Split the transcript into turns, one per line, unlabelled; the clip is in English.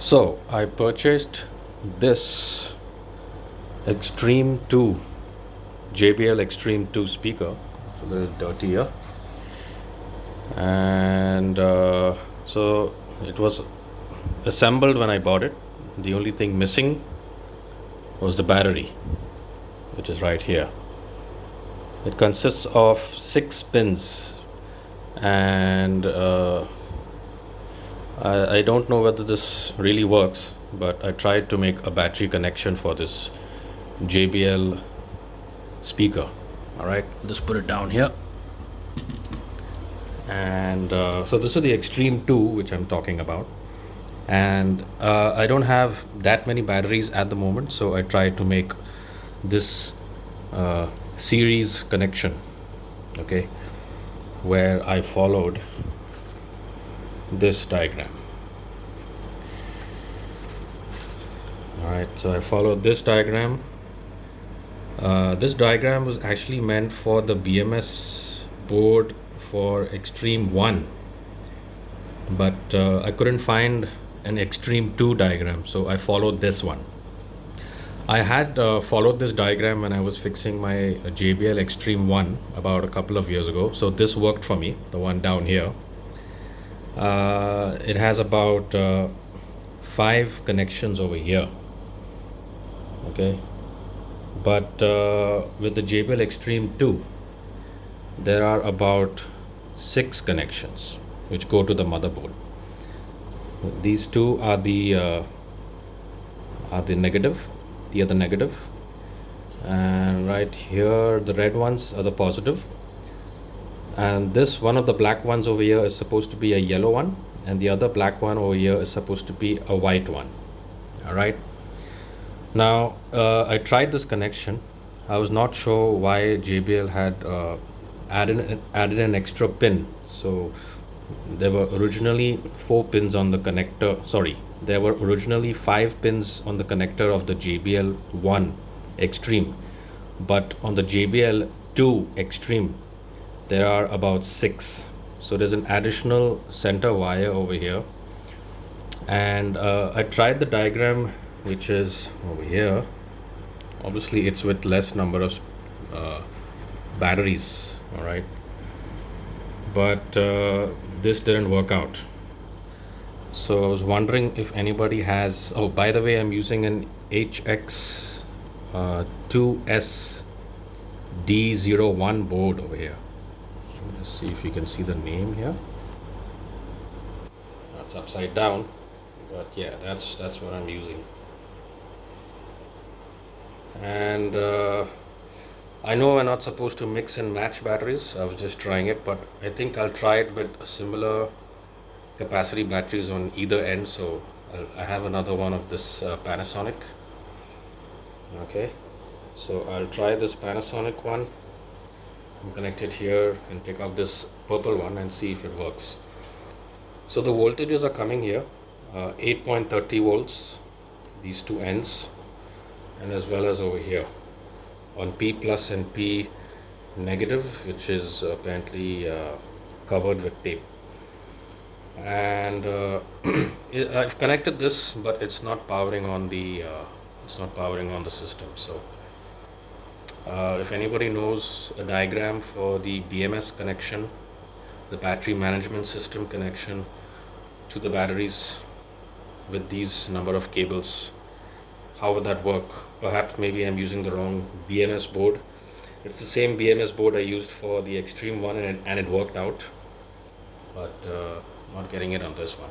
So I purchased this Xtreme 2 JBL Xtreme 2 speaker. It's a little dirtier, and so it was assembled when I bought it. The only thing missing was the battery, which is right here. It consists of 6 pins, and I don't know whether this really works, but I tried to make a battery connection for this JBL speaker. All right, just put it down here. And so this is the Xtreme 2 which I'm talking about, and I don't have that many batteries at the moment, so I tried to make this series connection, okay, where I followed this diagram. All right, so I followed this diagram. This diagram was actually meant for the BMS board for Xtreme 1, but I couldn't find an Xtreme 2 diagram, so I followed this one. I had followed this diagram when I was fixing my JBL Xtreme 1 about a couple of years ago, so this worked for me, the one down here. It has about 5 connections over here, okay, but with the JBL Xtreme 2 there are about 6 connections which go to the motherboard. These two are the negative, the other negative, and right here the red ones are the positive, and this one of the black ones over here is supposed to be a yellow one, and the other black one over here is supposed to be a white one. All right, now I tried this connection. I was not sure why JBL had added an extra pin. So there were originally 4 pins on the connector. Sorry, there were originally 5 pins on the connector of the JBL 1 Xtreme, but on the JBL 2 Xtreme there are about 6. So there's an additional center wire over here, and I tried the diagram which is over here. Obviously it's with less number of batteries, all right, but this didn't work out. So I was wondering if anybody has, oh, by the way, I'm using an HX-2S-D01 board over here. Let's see if you can see the name here. That's upside down, but yeah, that's what I'm using. And I know we're not supposed to mix and match batteries. I was just trying it, but I think I'll try it with similar capacity batteries on either end. So I have another one of this Panasonic. Okay, so I'll try this Panasonic one and connect it here and take off this purple one and see if it works. So the voltages are coming here, 8.30 volts, these two ends, and as well as over here on P plus and P negative, which is apparently covered with tape. And I've connected this, but it's not powering on the system. So if anybody knows a diagram for the BMS connection, the battery management system connection to the batteries with these number of cables, how would that work? Perhaps maybe I'm using the wrong BMS board. It's the same BMS board I used for the Xtreme 1, and it worked out, but not getting it on this one.